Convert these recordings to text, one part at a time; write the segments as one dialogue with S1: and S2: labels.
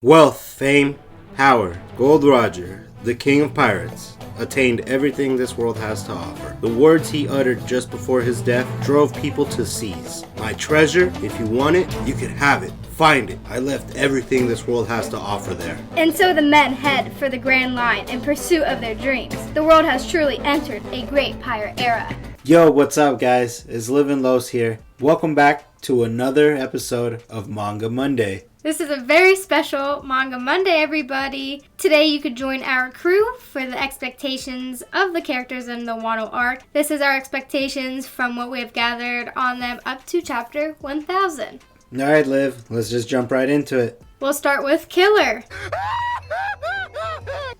S1: Wealth, fame, power. Gold Roger, the king of pirates, attained everything this world has to offer. The words he uttered just before his death drove people to seize. My treasure, if you want it, you can have it. Find it. I left everything this world has to offer there.
S2: And so the men head for the Grand Line in pursuit of their dreams. The world has truly entered a great pirate era.
S1: Yo, what's up guys? It's Liv and Los here. Welcome back to another episode of Manga Monday.
S2: This is a very special Manga Monday, everybody. Today you could join our crew for the expectations of the characters in the Wano arc. This is our expectations from what we have gathered on them up to chapter 1000.
S1: Alright Liv, let's just jump right into it.
S2: We'll start with Killer.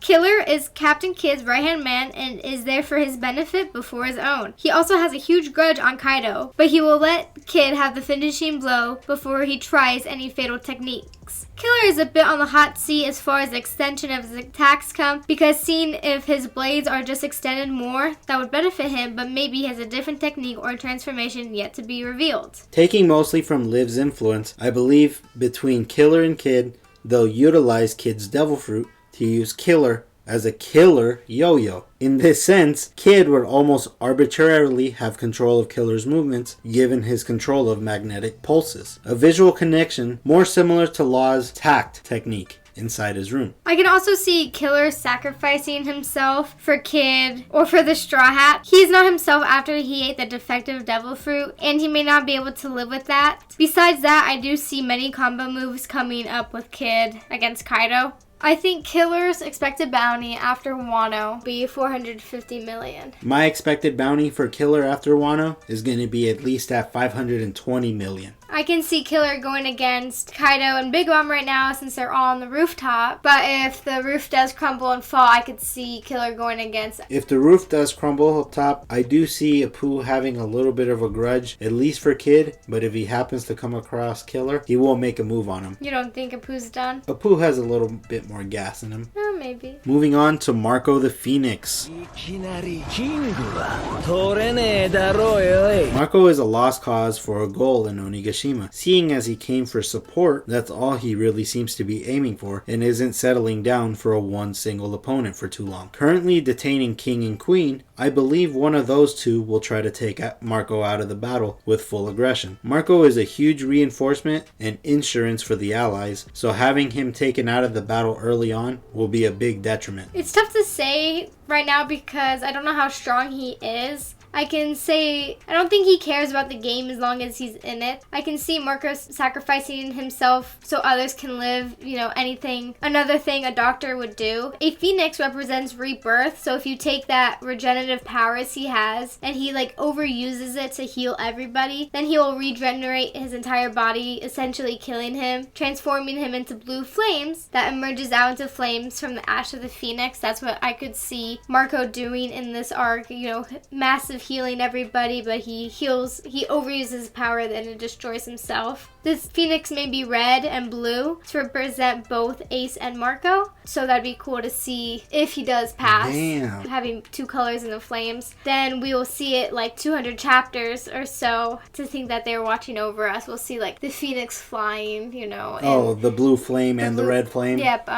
S2: Killer is Captain Kidd's right-hand man and is there for his benefit before his own. He also has a huge grudge on Kaido, but he will let Kidd have the finishing blow before he tries any fatal techniques. Killer is a bit on the hot seat as far as the extension of his attacks come, because seeing if his blades are just extended more, that would benefit him, but maybe he has a different technique or transformation yet to be revealed.
S1: Taking mostly from Liv's influence, I believe between Killer and Kidd, they'll utilize Kidd's devil fruit to use Killer as a killer yo-yo. In this sense, Kidd would almost arbitrarily have control of Killer's movements given his control of magnetic pulses. A visual connection more similar to Law's tact technique inside his room.
S2: I can also see Killer sacrificing himself for Kidd or for the Strawhat. He's not himself after he ate the defective devil fruit, and he may not be able to live with that. Besides that, I do see many combo moves coming up with Kidd against Kaido. I think Killer's expected bounty after Wano be 450 million.
S1: My expected bounty for Killer after Wano is going to be at least at 520 million.
S2: I can see Killer going against Kaido and Big Mom right now since they're all on the rooftop. But if the roof does crumble and fall, I could see Killer going against.
S1: If the roof does crumble up top, I do see Apu having a little bit of a grudge, at least for Kidd. But if he happens to come across Killer, he will make a move on him.
S2: You don't think Apu's done?
S1: Apu has a little bit more gas in him.
S2: Oh, maybe.
S1: Moving on to Marco the Phoenix. Marco is a lost cause for a goal in Onigashima. Seeing as he came for support, that's all he really seems to be aiming for and isn't settling down for a one single opponent for too long. Currently detaining King and Queen, I believe one of those two will try to take Marco out of the battle with full aggression. Marco is a huge reinforcement and insurance for the allies, so having him taken out of the battle early on will be a big detriment.
S2: It's tough to say right now because I don't know how strong he is. I can say I don't think he cares about the game as long as he's in it. I can see Marcos sacrificing himself so others can live, another thing a doctor would do. A phoenix represents rebirth, so if you take that regenerative powers he has and he overuses it to heal everybody, then he will regenerate his entire body, essentially killing him, transforming him into blue flames that emerges out into flames from the ash of the phoenix. That's what I could see Marco doing in this arc, massive healing everybody, but he overuses his power, then it destroys himself. This phoenix may be red and blue to represent both Ace and Marco, so that'd be cool to see if he does pass.
S1: Damn.
S2: Having two colors in the flames. Then we will see it 200 chapters or so to think that they're watching over us. We'll see the phoenix flying,
S1: the blue flame and the red flame?
S2: Yep,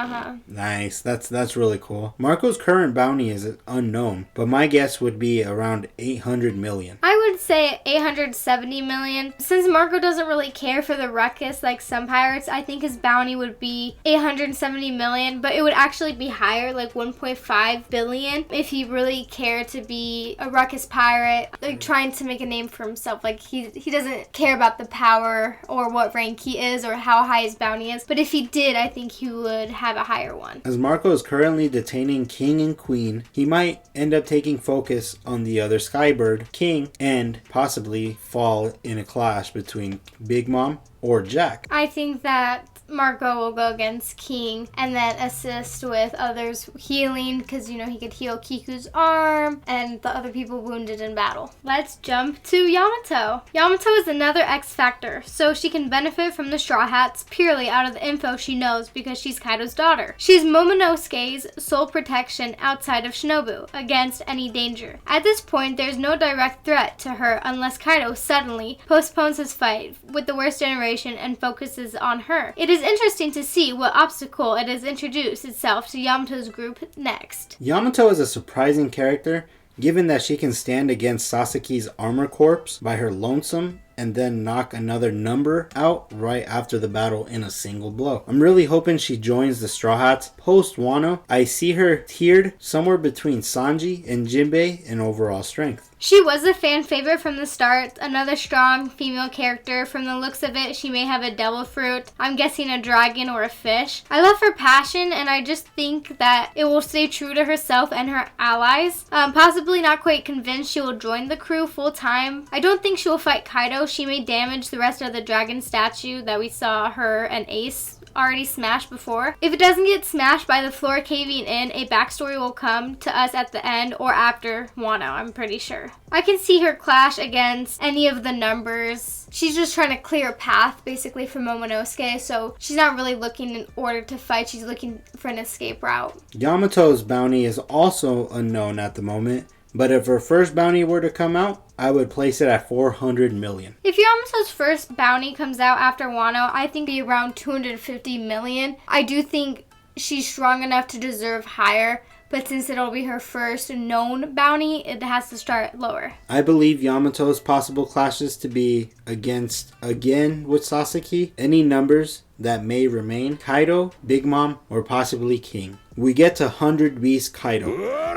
S1: Nice. That's really cool. Marco's current bounty is unknown, but my guess would be around 800 million.
S2: I would say 870 million. Since Marco doesn't really care for the ruckus like some pirates, I think his bounty would be 870 million, but it would actually be higher, 1.5 billion, if he really cared to be a ruckus pirate, trying to make a name for himself. He doesn't care about the power or what rank he is or how high his bounty is, but if he did, I think he would have a higher one.
S1: As Marco is currently detaining King and Queen, he might end up taking focus on the other Skybird, King, and possibly fall in a clash between Big Mom or Jack.
S2: I think that Marco will go against King and then assist with others healing because, he could heal Kiku's arm and the other people wounded in battle. Let's jump to Yamato. Yamato is another X Factor, so she can benefit from the Strawhats purely out of the info she knows because she's Kaido's daughter. She's Momonosuke's sole protection outside of Shinobu against any danger. At this point, there's no direct threat to her unless Kaido suddenly postpones his fight with the worst generation generation and focuses on her. It is interesting to see what obstacle it has introduced itself to Yamato's group next.
S1: Yamato is a surprising character, given that she can stand against Sasaki's armor corps by her lonesome and then knock another number out right after the battle in a single blow. I'm really hoping she joins the Straw Hats post Wano. I see her tiered somewhere between Sanji and Jinbe in overall strength.
S2: She was a fan favorite from the start, another strong female character. From the looks of it, she may have a devil fruit. I'm guessing a dragon or a fish. I love her passion, and I just think that it will stay true to herself and her allies. Possibly not quite convinced she will join the crew full time. I don't think she will fight Kaido. She may damage the rest of the dragon statue that we saw her and Ace already smashed before. If it doesn't get smashed by the floor caving in, a backstory will come to us at the end or after Wano, I'm pretty sure. I can see her clash against any of the numbers. She's just trying to clear a path basically for Momonosuke, so she's not really looking in order to fight, she's looking for an escape route.
S1: Yamato's bounty is also unknown at the moment, but if her first bounty were to come out, I would place it at 400 million.
S2: If Yamato's first bounty comes out after Wano, I think it'd be around 250 million. I do think she's strong enough to deserve higher, but since it'll be her first known bounty, it has to start lower.
S1: I believe Yamato's possible clashes to be against, again with Sasaki, any numbers that may remain, Kaido, Big Mom, or possibly King. We get to 100 Beast Kaido.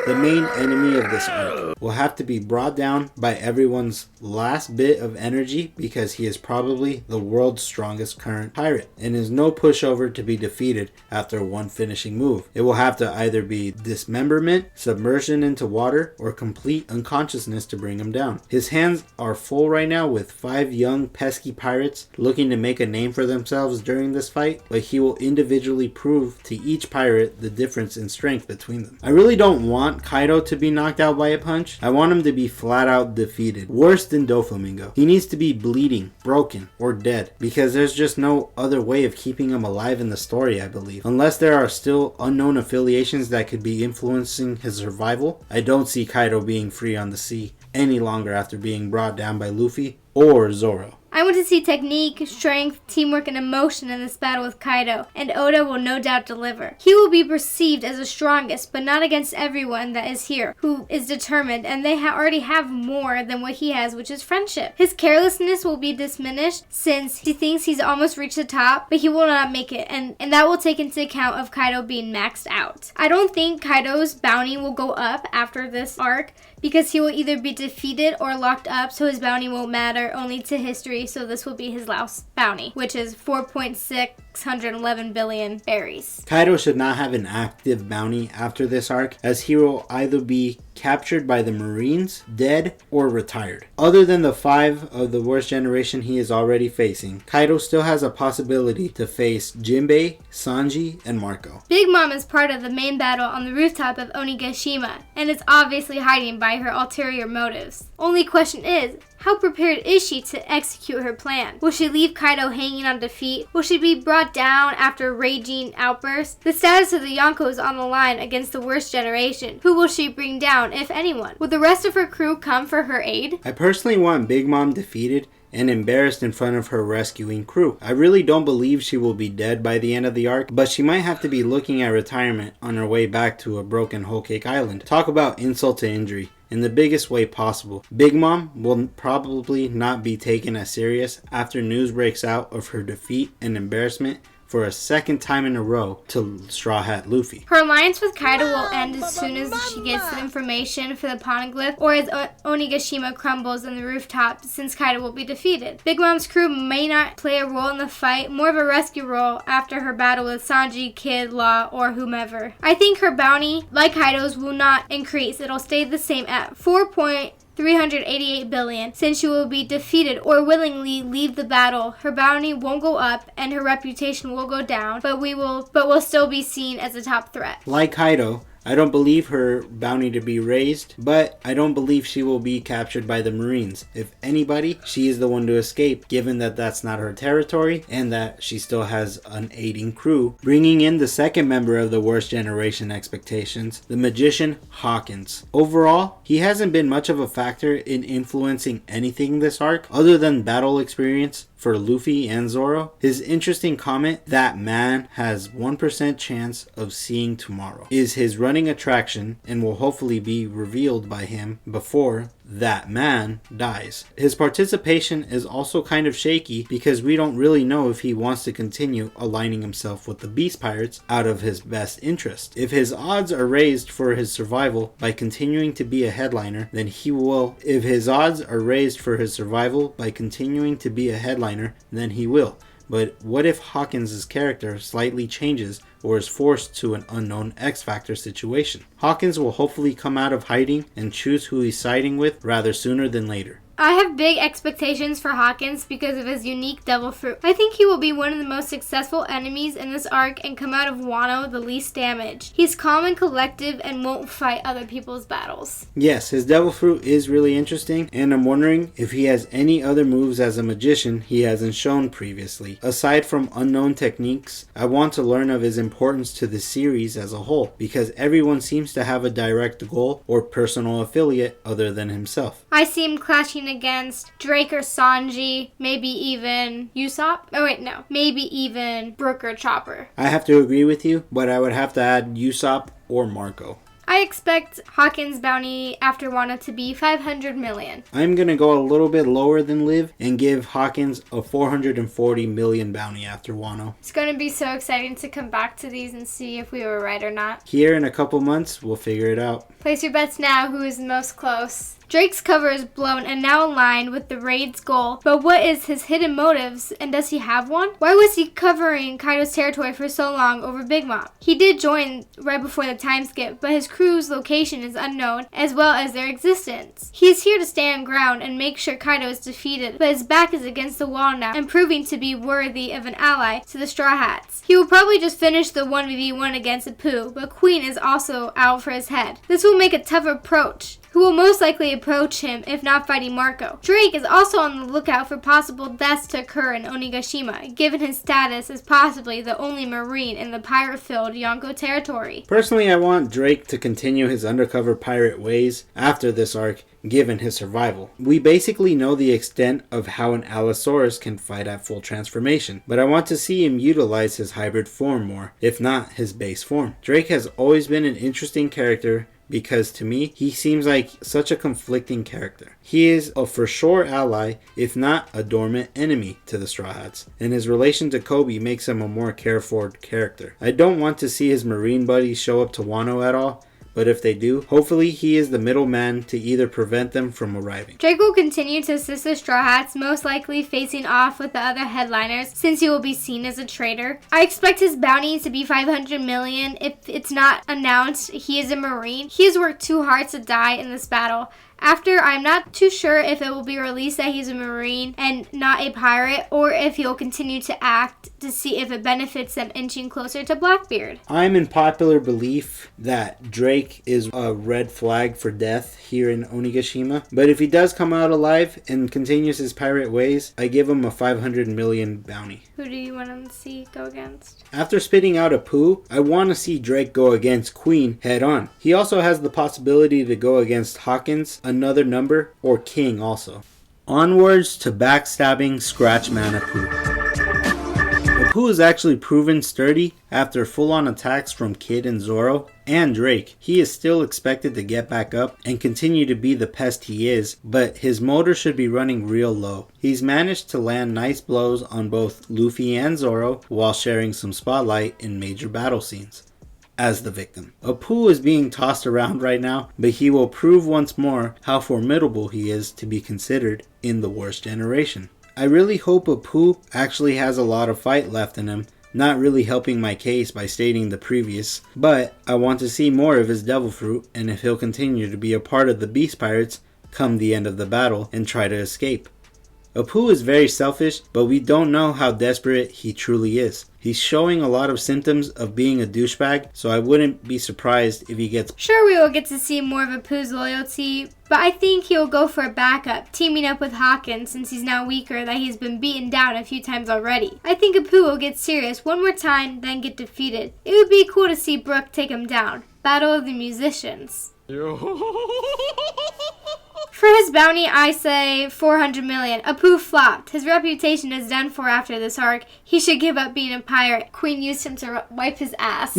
S1: The main enemy of this arc will have to be brought down by everyone's last bit of energy because he is probably the world's strongest current pirate and is no pushover to be defeated after one finishing move. It will have to either be dismemberment, submersion into water, or complete unconsciousness to bring him down. His hands are full right now with 5 young pesky pirates looking to make a name for themselves during this fight, but he will individually prove to each pirate the difference in strength between them. I really don't want Kaido to be knocked out by a punch. I want him to be flat out defeated. Worse than Doflamingo. He needs to be bleeding, broken, or dead, because there's just no other way of keeping him alive in the story, I believe. Unless there are still unknown affiliations that could be influencing his survival, I don't see Kaido being free on the sea any longer after being brought down by Luffy or Zoro.
S2: I want to see technique, strength, teamwork, and emotion in this battle with Kaido, and Oda will no doubt deliver. He will be perceived as the strongest, but not against everyone that is here, who is determined, and they already have more than what he has, which is friendship. His carelessness will be diminished since he thinks he's almost reached the top, but he will not make it, and that will take into account of Kaido being maxed out. I don't think Kaido's bounty will go up after this arc, because he will either be defeated or locked up, so his bounty won't matter only to history, so this will be his last bounty, which is 4.611 billion berries.
S1: Kaido should not have an active bounty after this arc, as he will either be captured by the Marines, dead, or retired. Other than the 5 of the worst generation he is already facing, Kaido still has a possibility to face Jinbe, Sanji, and Marco.
S2: Big Mom is part of the main battle on the rooftop of Onigashima, and is obviously hiding by her ulterior motives. Only question is, how prepared is she to execute her plan? Will she leave Kaido hanging on defeat? Will she be brought down after raging outbursts? The status of the Yonko is on the line against the worst generation. Who will she bring down, if anyone? Will the rest of her crew come for her aid?
S1: I personally want Big Mom defeated and embarrassed in front of her rescuing crew. I really don't believe she will be dead by the end of the arc, but she might have to be looking at retirement on her way back to a broken Whole Cake Island. Talk about insult to injury in the biggest way possible. Big Mom will probably not be taken as serious after news breaks out of her defeat and embarrassment for a second time in a row to Straw Hat Luffy.
S2: Her alliance with Kaido will end as soon as she gets the information for the poneglyph, or as Onigashima crumbles on the rooftop, since Kaido will be defeated. Big Mom's crew may not play a role in the fight, more of a rescue role after her battle with Sanji, Kid, Law, or whomever. I think her bounty, like Kaido's, will not increase. It'll stay the same at 4.388 billion. Since she will be defeated or willingly leave the battle, her bounty won't go up and her reputation will go down, but will still be seen as a top threat.
S1: Like Kaido, I don't believe her bounty to be raised, but I don't believe she will be captured by the Marines. If anybody, she is the one to escape, given that that's not her territory and that she still has an aiding crew. Bringing in the second member of the worst generation expectations, the magician Hawkins. Overall, he hasn't been much of a factor in influencing anything this arc other than battle experience for Luffy and Zoro. His interesting comment, "that man has 1% chance of seeing tomorrow," is his running attraction and will hopefully be revealed by him before that man dies. His participation is also kind of shaky because we don't really know if he wants to continue aligning himself with the Beast Pirates out of his best interest. If his odds are raised for his survival by continuing to be a headliner, then he will. If his odds are raised for his survival by continuing to be a headliner, then he will. But what if Hawkins' character slightly changes or is forced to an unknown X-Factor situation? Hawkins will hopefully come out of hiding and choose who he's siding with rather sooner than later.
S2: I have big expectations for Hawkins because of his unique devil fruit. I think he will be one of the most successful enemies in this arc and come out of Wano the least damaged. He's calm and collective and won't fight other people's battles.
S1: Yes, his devil fruit is really interesting, and I'm wondering if he has any other moves as a magician he hasn't shown previously. Aside from unknown techniques, I want to learn of his importance to the series as a whole, because everyone seems to have a direct goal or personal affiliate other than himself.
S2: I see him clashing against Drake or Sanji, maybe even Usopp. Oh wait, no. Maybe even Brook or Chopper.
S1: I have to agree with you, but I would have to add Usopp or Marco.
S2: I expect Hawkins' bounty after Wano to be 500 million.
S1: I'm going to go a little bit lower than Liv and give Hawkins a 440 million bounty after Wano.
S2: It's going to be so exciting to come back to these and see if we were right or not.
S1: Here in a couple months, we'll figure it out.
S2: Place your bets now. Who is the most close? Drake's cover is blown and now aligned with the raid's goal, but what is his hidden motives, and does he have one? Why was he covering Kaido's territory for so long over Big Mom? He did join right before the time skip, but his crew's location is unknown, as well as their existence. He is here to stand ground and make sure Kaido is defeated, but his back is against the wall now, and proving to be worthy of an ally to the Strawhats. He will probably just finish the 1v1 against Apu, but Queen is also out for his head. This will make a tough approach, who will most likely approach him if not fighting Marco. Drake is also on the lookout for possible deaths to occur in Onigashima, given his status as possibly the only Marine in the pirate-filled Yonko territory.
S1: Personally, I want Drake to continue his undercover pirate ways after this arc, given his survival. We basically know the extent of how an Allosaurus can fight at full transformation, but I want to see him utilize his hybrid form more, if not his base form. Drake has always been an interesting character, because to me, he seems like such a conflicting character. He is a for sure ally, if not a dormant enemy to the Straw Hats, and his relation to Kobe makes him a more carefree character. I don't want to see his Marine buddies show up to Wano at all, but if they do, hopefully he is the middleman to either prevent them from arriving.
S2: Drake will continue to assist the Straw Hats, most likely facing off with the other headliners, since he will be seen as a traitor. I expect his bounty to be 500 million. If it's not announced he is a Marine, he has worked too hard to die in this battle. After, I'm not too sure if it will be released that he's a Marine and not a pirate, or if he'll continue to act to see if it benefits them inching closer to Blackbeard.
S1: I'm in popular belief that Drake is a red flag for death here in Onigashima, but if he does come out alive and continues his pirate ways, I give him a 500 million bounty.
S2: Who do you want him to see go against?
S1: After spitting out Apu, I want to see Drake go against Queen head on. He also has the possibility to go against Hawkins, another number, or King also. Onwards to backstabbing Scratchman Apu. Apu is actually proven sturdy after full-on attacks from Kid and Zoro and Drake. He is still expected to get back up and continue to be the pest he is, but his motor should be running real low. He's managed to land nice blows on both Luffy and Zoro while sharing some spotlight in major battle scenes as the victim. Apu is being tossed around right now, but he will prove once more how formidable he is to be considered in the worst generation. I really hope Apu actually has a lot of fight left in him, not really helping my case by stating the previous, but I want to see more of his devil fruit and if he'll continue to be a part of the Beast Pirates come the end of the battle and try to escape. Apu is very selfish, but we don't know how desperate he truly is. He's showing a lot of symptoms of being a douchebag, so I wouldn't be surprised if he gets...
S2: Sure, we will get to see more of Apu's loyalty, but I think he'll go for a backup, teaming up with Hawkins since he's now weaker that he's been beaten down a few times already. I think Apu will get serious one more time, then get defeated. It would be cool to see Brook take him down. Battle of the Musicians. For his bounty, I say 400 million. Apu flopped. His reputation is done for after this arc. He should give up being a pirate. Queen used him to wipe his ass.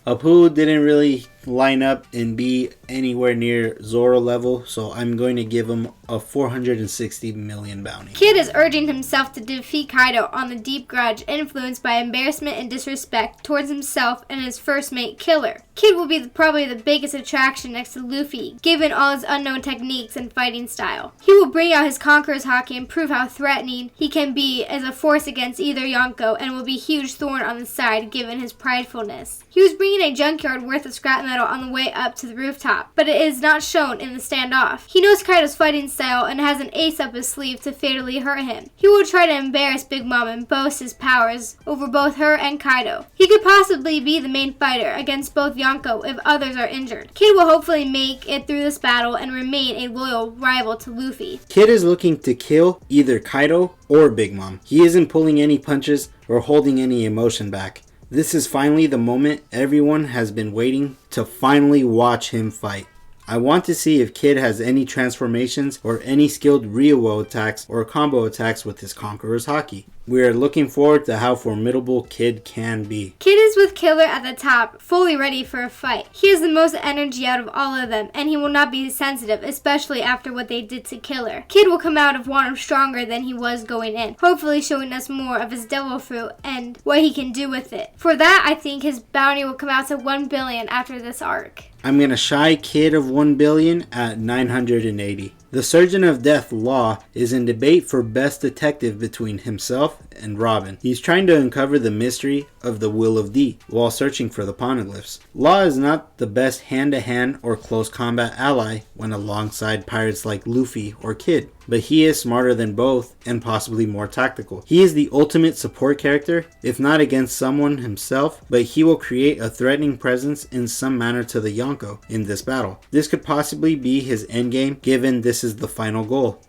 S1: Apu didn't really line up and be anywhere near Zoro level, so I'm going to give him a 460 million bounty.
S2: Kid is urging himself to defeat Kaido on the deep grudge influenced by embarrassment and disrespect towards himself and his first mate Killer. Kid will be probably the biggest attraction next to Luffy, given all his unknown techniques and fighting style. He will bring out his Conqueror's Haki and prove how threatening he can be as a force against either Yonko, and will be a huge thorn on the side given his pridefulness. He was bringing a junkyard worth of scrap metal on the way up to the rooftop, but it is not shown in the standoff. He knows Kaido's fighting style and has an ace up his sleeve to fatally hurt him. He will try to embarrass Big Mom and boast his powers over both her and Kaido. He could possibly be the main fighter against both Yonko if others are injured. Kid will hopefully make it through this battle and remain a loyal rival to Luffy.
S1: Kid is looking to kill either Kaido or Big Mom. He isn't pulling any punches or holding any emotion back. This is finally the moment everyone has been waiting to finally watch him fight. I want to see if Kid has any transformations or any skilled Ryuo attacks or combo attacks with his Conqueror's Haki. We are looking forward to how formidable Kid can be.
S2: Kid is with Killer at the top, fully ready for a fight. He has the most energy out of all of them, and he will not be sensitive, especially after what they did to Killer. Kid will come out of Wano stronger than he was going in, hopefully showing us more of his devil fruit and what he can do with it. For that, I think his bounty will come out to 1 billion after this arc.
S1: I'm gonna shy Kid of 1 billion at 980. The Surgeon of Death, Law, is in debate for best detective between himself and Robin. He's trying to uncover the mystery of the Will of D while searching for the poneglyphs. Law is not the best hand-to-hand or close combat ally when alongside pirates like Luffy or Kid, but he is smarter than both and possibly more tactical. He is the ultimate support character, if not against someone himself, but he will create a threatening presence in some manner to the Yonko in this battle. This could possibly be his endgame, given this is the final goal,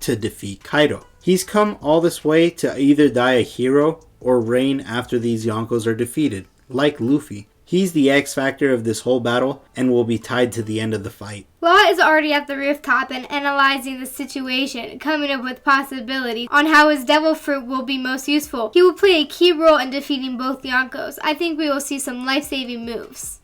S1: to defeat Kaido. He's come all this way to either die a hero or reign after these Yonkos are defeated, like Luffy. He's the X factor of this whole battle and will be tied to the end of the fight.
S2: Law is already at the rooftop and analyzing the situation, coming up with possibilities on how his devil fruit will be most useful. He will play a key role in defeating both Yonkos. I think we will see some life-saving moves.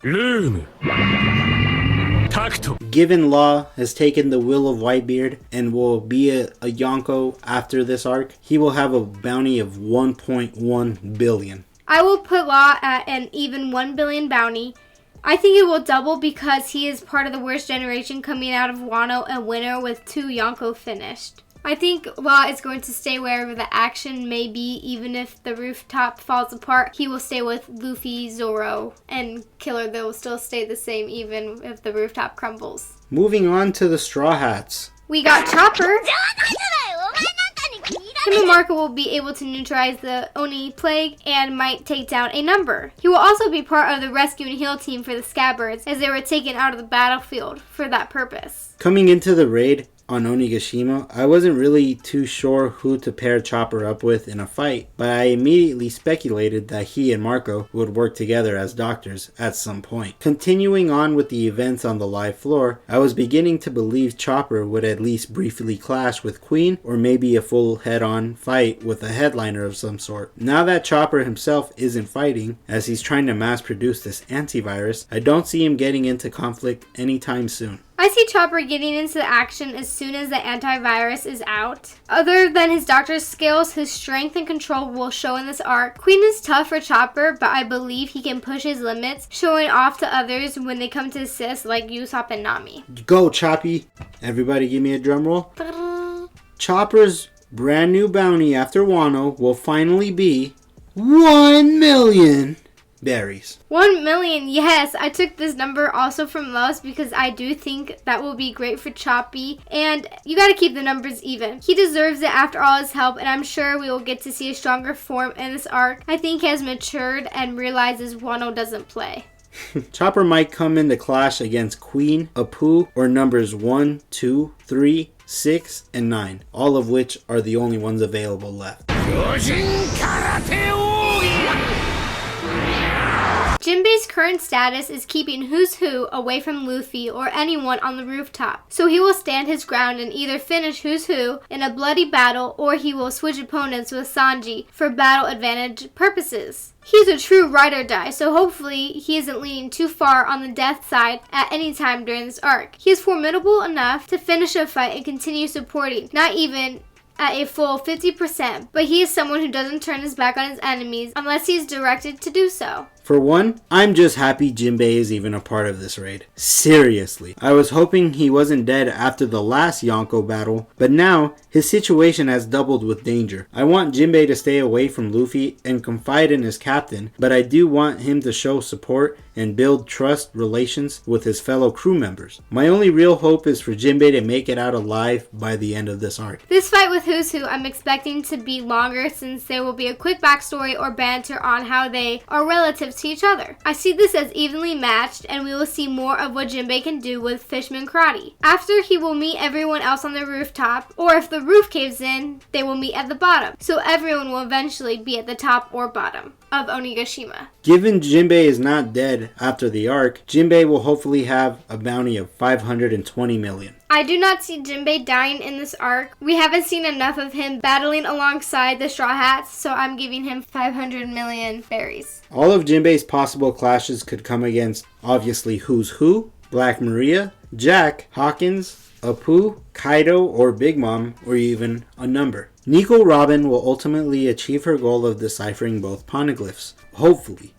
S1: Given Law has taken the will of Whitebeard and will be a Yonko after this arc, he will have a bounty of 1.1 billion.
S2: I will put Law at an even 1 billion bounty. I think it will double because he is part of the worst generation coming out of Wano and winner with 2 Yonko finished. I think Law is going to stay wherever the action may be, even if the rooftop falls apart. He will stay with Luffy, Zoro, and Killer. They will still stay the same even if the rooftop crumbles.
S1: Moving on to the Straw Hats.
S2: We got Chopper. Him and Marco will be able to neutralize the Oni plague and might take down a number. He will also be part of the rescue and heal team for the Scabbards as they were taken out of the battlefield for that purpose.
S1: Coming into the raid on Onigashima, I wasn't really too sure who to pair Chopper up with in a fight, but I immediately speculated that he and Marco would work together as doctors at some point. Continuing on with the events on the live floor, I was beginning to believe Chopper would at least briefly clash with Queen, or maybe a full head-on fight with a headliner of some sort. Now that Chopper himself isn't fighting, as he's trying to mass produce this antivirus, I don't see him getting into conflict anytime soon.
S2: I see Chopper getting into the action as soon as the antivirus is out. Other than his doctor's skills, his strength and control will show in this arc. Queen is tough for Chopper, but I believe he can push his limits, showing off to others when they come to assist, like Usopp and Nami.
S1: Go, Choppy! Everybody give me a drum roll. Chopper's brand new bounty after Wano will finally be 1 million. berries.
S2: 1 million, yes. I took this number also from Los because I do think that will be great for Choppy. And you gotta keep the numbers even. He deserves it after all his help, and I'm sure we will get to see a stronger form in this arc. I think he has matured and realizes Wano doesn't play.
S1: Chopper might come in the clash against Queen, Apu, or numbers 1, 2, 3, 6, and 9, all of which are the only ones available left.
S2: Jinbe's current status is keeping Who's Who away from Luffy or anyone on the rooftop, so he will stand his ground and either finish Who's Who in a bloody battle or he will switch opponents with Sanji for battle advantage purposes. He's a true ride or die, so hopefully he isn't leaning too far on the death side at any time during this arc. He is formidable enough to finish a fight and continue supporting, not even at a full 50%, but he is someone who doesn't turn his back on his enemies unless he is directed to do so.
S1: For one, I'm just happy Jinbe is even a part of this raid. Seriously. I was hoping he wasn't dead after the last Yonko battle, but now his situation has doubled with danger. I want Jinbe to stay away from Luffy and confide in his captain, but I do want him to show support and build trust relations with his fellow crew members. My only real hope is for Jinbe to make it out alive by the end of this arc.
S2: This fight with Who's Who I'm expecting to be longer since there will be a quick backstory or banter on how they are relatives to each other. I see this as evenly matched and we will see more of what Jinbe can do with Fishman Karate. After he will meet everyone else on the rooftop, or if the roof caves in, they will meet at the bottom. So everyone will eventually be at the top or bottom of Onigashima.
S1: Given Jinbe is not dead after the arc, Jinbe will hopefully have a bounty of 520 million.
S2: I do not see Jinbe dying in this arc. We haven't seen enough of him battling alongside the Strawhats, so I'm giving him 500 million berries.
S1: All of Jinbe's possible clashes could come against, obviously, Who's Who, Black Maria, Jack, Hawkins, Apu, Kaido, or Big Mom, or even a number. Nico Robin will ultimately achieve her goal of deciphering both poneglyphs, hopefully.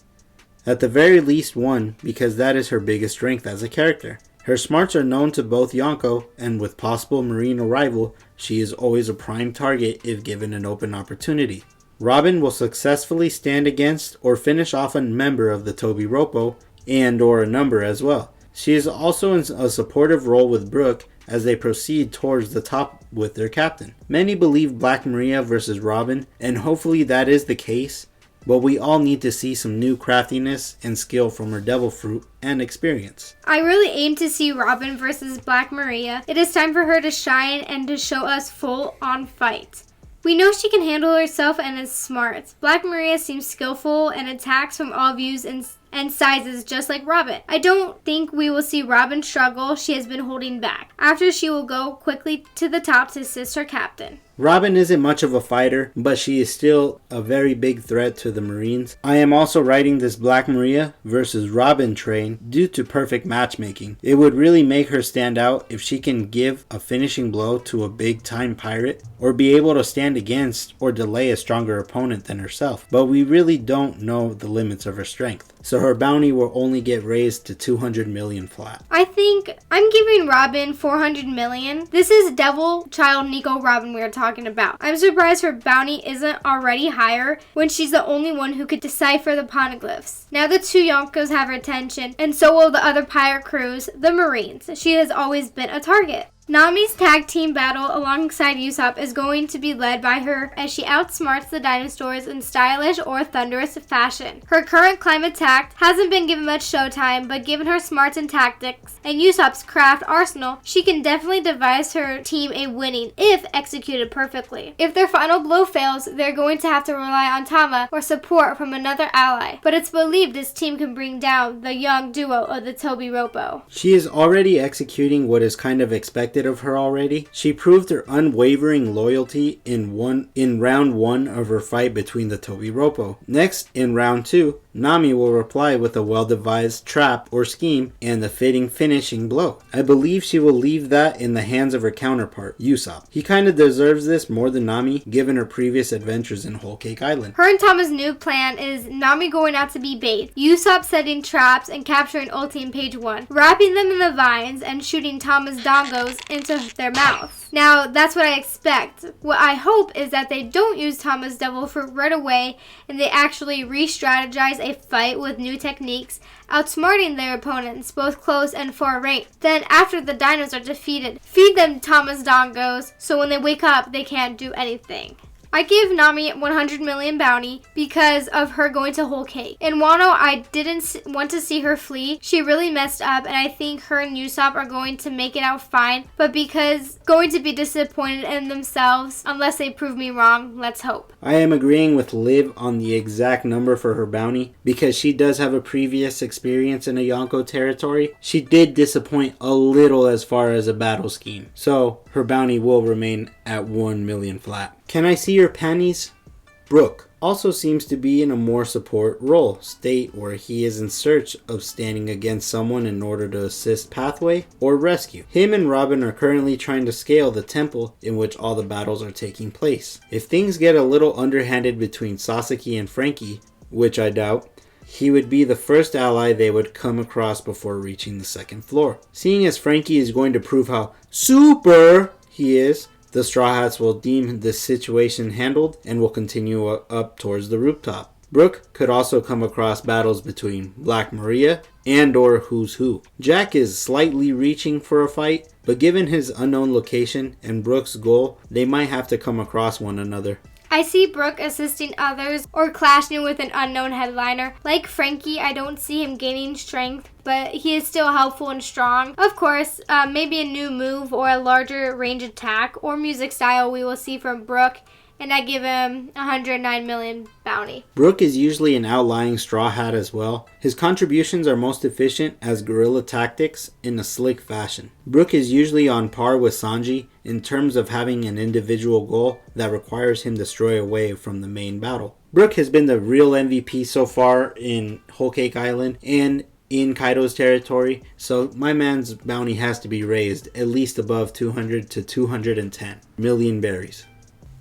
S1: At the very least one, because that is her biggest strength as a character. Her smarts are known to both Yonko, and with possible marine arrival, she is always a prime target if given an open opportunity. Robin will successfully stand against or finish off a member of the Tobiropo, and or a number as well. She is also in a supportive role with Brook as they proceed towards the top with their captain. Many believe Black Maria versus Robin, and hopefully that is the case, but we all need to see some new craftiness and skill from her devil fruit and experience.
S2: I really aim to see Robin versus Black Maria. It is time for her to shine and to show us full-on fight. We know she can handle herself and is smart. Black Maria seems skillful and attacks from all views and sizes just like Robin. I don't think we will see Robin struggle. She has been holding back. After she will go quickly to the top to assist her captain.
S1: Robin isn't much of a fighter, but she is still a very big threat to the Marines. I am also writing this Black Maria versus Robin train due to perfect matchmaking. It would really make her stand out if she can give a finishing blow to a big time pirate, or be able to stand against or delay a stronger opponent than herself. But we really don't know the limits of her strength, so her bounty will only get raised to 200 million flat.
S2: I think I'm giving Robin 400 million. This is Devil Child Nico Robin we are talking about. I'm surprised her bounty isn't already higher when she's the only one who could decipher the poneglyphs. Now the two Yonkos have her attention, and so will the other pirate crews, the Marines. She has always been a target. Nami's tag team battle alongside Usopp is going to be led by her as she outsmarts the dinosaurs in stylish or thunderous fashion. Her current climb attack hasn't been given much showtime, but given her smarts and tactics and Usopp's craft arsenal, she can definitely devise her team a winning if executed perfectly. If their final blow fails, they're going to have to rely on Tama or support from another ally, but it's believed this team can bring down the young duo of the Tobiropo.
S1: She is already executing what is kind of expected of her already. She proved her unwavering loyalty in round 1 of her fight between the Tobiropo. Next, in round 2, Nami will reply with a well-devised trap or scheme and the fitting finishing blow. I believe she will leave that in the hands of her counterpart, Usopp. He kinda deserves this more than Nami, given her previous adventures in Whole Cake Island.
S2: Her and Tama's new plan is Nami going out to be bait, Usopp setting traps and capturing Ulti in page 1, wrapping them in the vines and shooting Tama's dongos into their mouths. Now, that's what I expect. What I hope is that they don't use Tama's devil fruit right away and they actually re-strategize a fight with new techniques, outsmarting their opponents both close and far range. Then, after the dinos are defeated, feed them Tama's dongos so when they wake up, they can't do anything. I gave Nami 100 million bounty because of her going to Whole Cake. In Wano, I didn't want to see her flee. She really messed up, and I think her and Usopp are going to make it out fine, but because going to be disappointed in themselves unless they prove me wrong. Let's hope.
S1: I am agreeing with Liv on the exact number for her bounty because she does have a previous experience in a Yonko territory. She did disappoint a little as far as a battle scheme, so her bounty will remain at 1 million flat. Can I see your panties? Brook also seems to be in a more support role state where he is in search of standing against someone in order to assist pathway or rescue. Him and Robin are currently trying to scale the temple in which all the battles are taking place. If things get a little underhanded between Sasaki and Frankie, which I doubt, he would be the first ally they would come across before reaching the second floor. Seeing as Frankie is going to prove how super he is, the Straw Hats will deem this situation handled and will continue up towards the rooftop. Brook could also come across battles between Black Maria and or Who's Who. Jack is slightly reaching for a fight, but given his unknown location and Brook's goal, they might have to come across one another.
S2: I see Brook assisting others or clashing with an unknown headliner. Like Frankie, I don't see him gaining strength, but he is still helpful and strong. Of course, maybe a new move or a larger range attack or music style we will see from Brook, and I give him 109 million bounty.
S1: Brook is usually an outlying Straw Hat as well. His contributions are most efficient as guerrilla tactics in a slick fashion. Brook is usually on par with Sanji in terms of having an individual goal that requires him to stray away from the main battle. Brook has been the real MVP so far in Whole Cake Island and in Kaido's territory, so my man's bounty has to be raised at least above 200 to 210 million berries.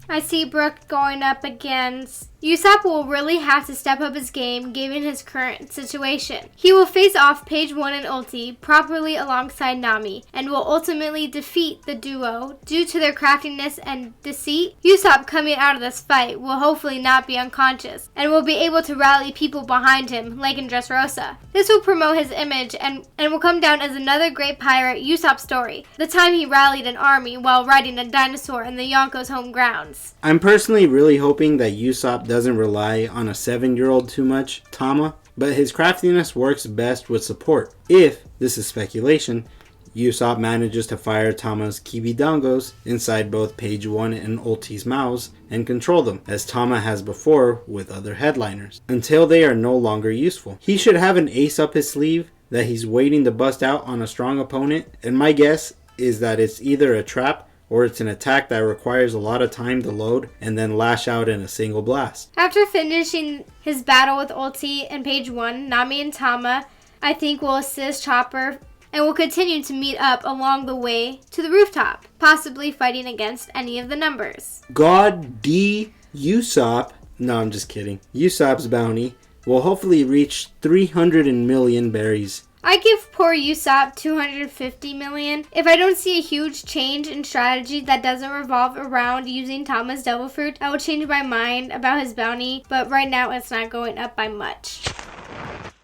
S2: I see Brook going up against... Usopp will really have to step up his game given his current situation. He will face off Page 1 and Ulti properly alongside Nami and will ultimately defeat the duo due to their craftiness and deceit. Usopp coming out of this fight will hopefully not be unconscious and will be able to rally people behind him like in Dressrosa. This will promote his image and will come down as another great pirate Usopp story, the time he rallied an army while riding a dinosaur in the Yonko's home grounds.
S1: I'm personally really hoping that Usopp doesn't rely on a 7-year-old too much, Tama, but his craftiness works best with support. If, this is speculation, Usopp manages to fire Tama's Kibidongos inside both Page 1 and Ulti's mouths and control them, as Tama has before with other headliners, until they are no longer useful. He should have an ace up his sleeve that he's waiting to bust out on a strong opponent, and my guess is that it's either a trap or it's an attack that requires a lot of time to load and then lash out in a single blast.
S2: After finishing his battle with Ulti and Page 1, Nami and Tama, I think, will assist Chopper and will continue to meet up along the way to the rooftop, possibly fighting against any of the numbers.
S1: God D. Usopp, no, I'm just kidding. Usopp's bounty will hopefully reach 300 million berries.
S2: I give poor Usopp 250 million. If I don't see a huge change in strategy that doesn't revolve around using Tama's Devil Fruit, I will change my mind about his bounty, but right now it's not going up by much.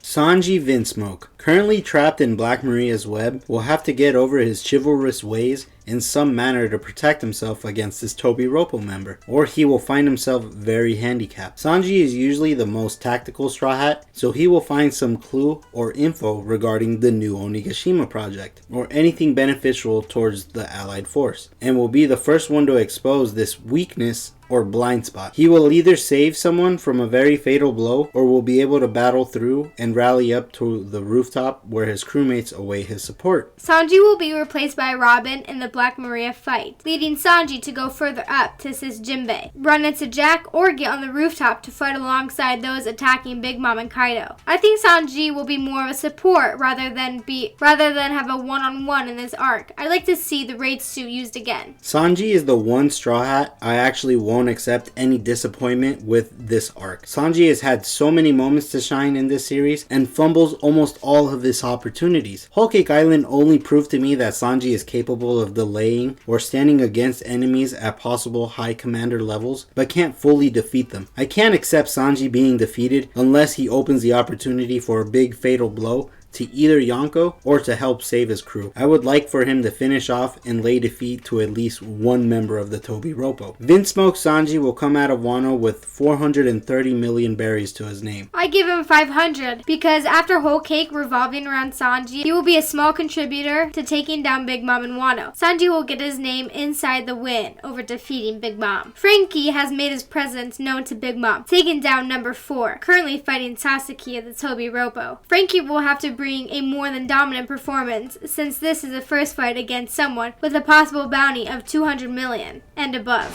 S1: Sanji Vinsmoke, currently trapped in Black Maria's web, will have to get over his chivalrous ways in some manner to protect himself against this Tobiropo member, or he will find himself very handicapped. Sanji is usually the most tactical Straw Hat, so he will find some clue or info regarding the new Onigashima project, or anything beneficial towards the allied force, and will be the first one to expose this weakness or blind spot. He will either save someone from a very fatal blow or will be able to battle through and rally up to the rooftop where his crewmates await his support.
S2: Sanji will be replaced by Robin in the Black Maria fight, leading Sanji to go further up to assist Jinbe, run into Jack, or get on the rooftop to fight alongside those attacking Big Mom and Kaido. I think Sanji will be more of a support rather than have a one-on-one in this arc. I'd like to see the raid suit used again.
S1: Sanji is the one Straw Hat I actually won't accept any disappointment with this arc. Sanji has had so many moments to shine in this series and fumbles almost all all of his opportunities. Whole Cake Island only proved to me that Sanji is capable of delaying or standing against enemies at possible high commander levels, but can't fully defeat them. I can't accept Sanji being defeated unless he opens the opportunity for a big fatal blow to either Yonko or to help save his crew. I would like for him to finish off and lay defeat to at least one member of the Toby Roppo. Vinsmoke Sanji will come out of Wano with 430 million berries to his name.
S2: I give him 500 because after Whole Cake revolving around Sanji, he will be a small contributor to taking down Big Mom in Wano. Sanji will get his name inside the win over defeating Big Mom. Frankie has made his presence known to Big Mom, taking down number 4, currently fighting Sasaki of the Toby Roppo. Frankie will have to bring a more than dominant performance since this is the first fight against someone with a possible bounty of 200 million and above.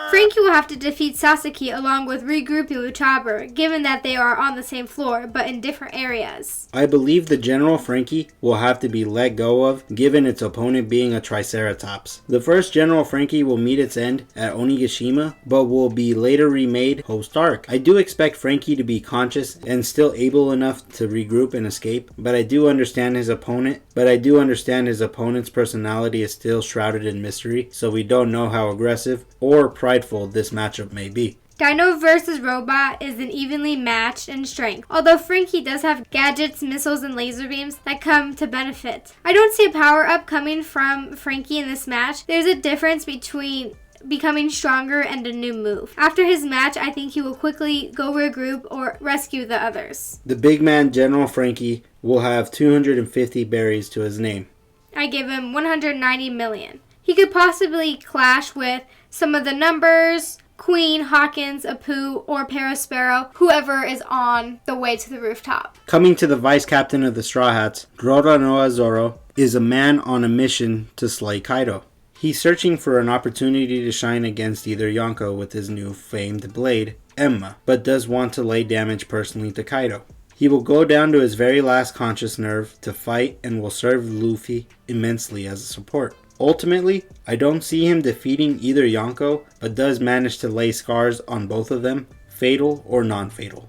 S2: Frankie will have to defeat Sasaki along with regrouping with Chopper, given that they are on the same floor but in different areas.
S1: I believe the General Frankie will have to be let go of, given its opponent being a Triceratops. The first General Frankie will meet its end at Onigashima, but will be later remade post-arc. I do expect Frankie to be conscious and still able enough to regroup and escape, but I do understand his opponent's personality is still shrouded in mystery, so we don't know how aggressive or prideful this matchup may be.
S2: Dino vs. Robot is an evenly matched in strength, although Frankie does have gadgets, missiles, and laser beams that come to benefit. I don't see a power-up coming from Frankie in this match. There's a difference between becoming stronger and a new move. After his match, I think he will quickly go regroup or rescue the others.
S1: The big man General Frankie will have 250 berries to his name.
S2: I give him 190 million. He could possibly clash with some of the numbers, Queen, Hawkins, Apu, or Perospero, whoever is on the way to the rooftop.
S1: Coming to the vice captain of the Straw Hats, Roronoa Zoro is a man on a mission to slay Kaido. He's searching for an opportunity to shine against either Yonko with his new famed blade, Emma, but does want to lay damage personally to Kaido. He will go down to his very last conscious nerve to fight and will serve Luffy immensely as a support. Ultimately, I don't see him defeating either Yonko, but does manage to lay scars on both of them, fatal or non-fatal.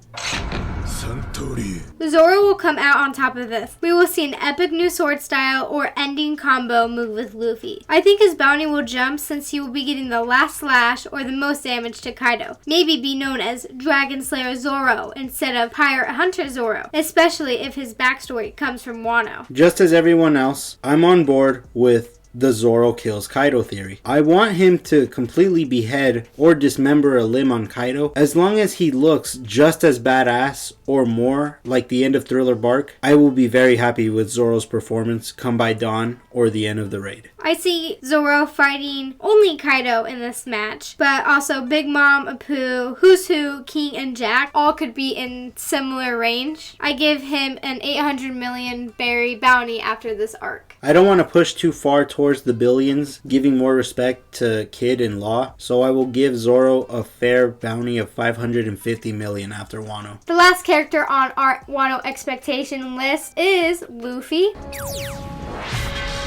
S2: Zoro will come out on top of this. We will see an epic new sword style or ending combo move with Luffy. I think his bounty will jump since he will be getting the last slash or the most damage to Kaido. Maybe be known as Dragon Slayer Zoro instead of Pirate Hunter Zoro, especially if his backstory comes from Wano.
S1: Just as everyone else, I'm on board with the Zoro kills Kaido theory. I want him to completely behead or dismember a limb on Kaido. As long as he looks just as badass or more like the end of Thriller Bark, I will be very happy with Zoro's performance come by dawn or the end of the raid.
S2: I see Zoro fighting only Kaido in this match, but also Big Mom, Apu, Who's Who, King, and Jack all could be in similar range. I give him an 800 million berry bounty after this arc.
S1: I don't want to push too far towards the billions, giving more respect to Kid and Law, so I will give Zoro a fair bounty of 550 million after Wano.
S2: The last character on our Wano expectation list is Luffy.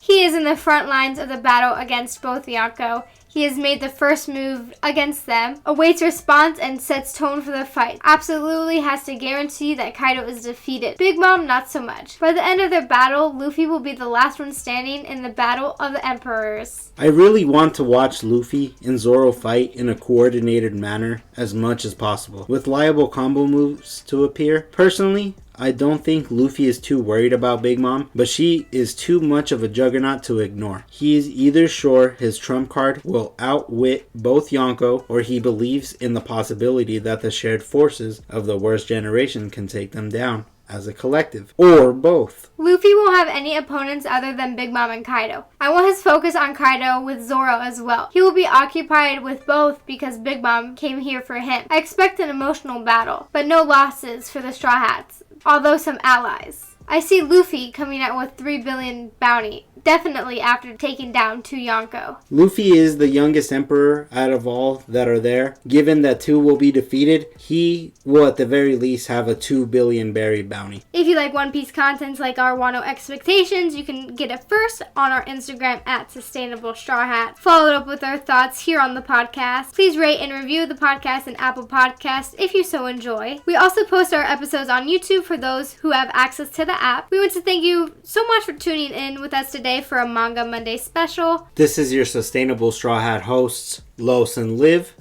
S2: He is in the front lines of the battle against both Yonko. He has made the first move against them, awaits response, and sets tone for the fight. Absolutely has to guarantee that Kaido is defeated. Big Mom, not so much. By the end of their battle, Luffy will be the last one standing in the Battle of the Emperors.
S1: I really want to watch Luffy and Zoro fight in a coordinated manner as much as possible, with liable combo moves to appear. Personally, I don't think Luffy is too worried about Big Mom, but she is too much of a juggernaut to ignore. He is either sure his trump card will outwit both Yonko, or he believes in the possibility that the shared forces of the worst generation can take them down as a collective, or both.
S2: Luffy won't have any opponents other than Big Mom and Kaido. I want his focus on Kaido with Zoro as well. He will be occupied with both because Big Mom came here for him. I expect an emotional battle, but no losses for the Straw Hats, although some allies. I see Luffy coming out with 3 billion bounty definitely after taking down 2 Yonko.
S1: Luffy is the youngest emperor out of all that are there. Given that 2 will be defeated, he will at the very least have a 2 billion berry bounty.
S2: If you like One Piece content like our Wano expectations, you can get it first on our Instagram at Sustainable Strawhat. Follow it up with our thoughts here on the podcast. Please rate and review the podcast in Apple Podcasts if you so enjoy. We also post our episodes on YouTube for those who have access to the app. We want to thank you so much for tuning in with us today for a Manga Monday special.
S1: This is your Sustainable Straw Hat hosts, Los and Liv,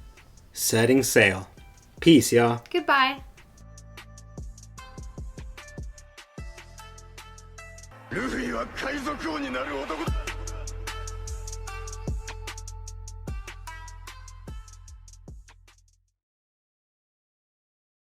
S1: setting sail. Peace, y'all.
S2: Goodbye.
S3: Luffy は海賊王になる男だ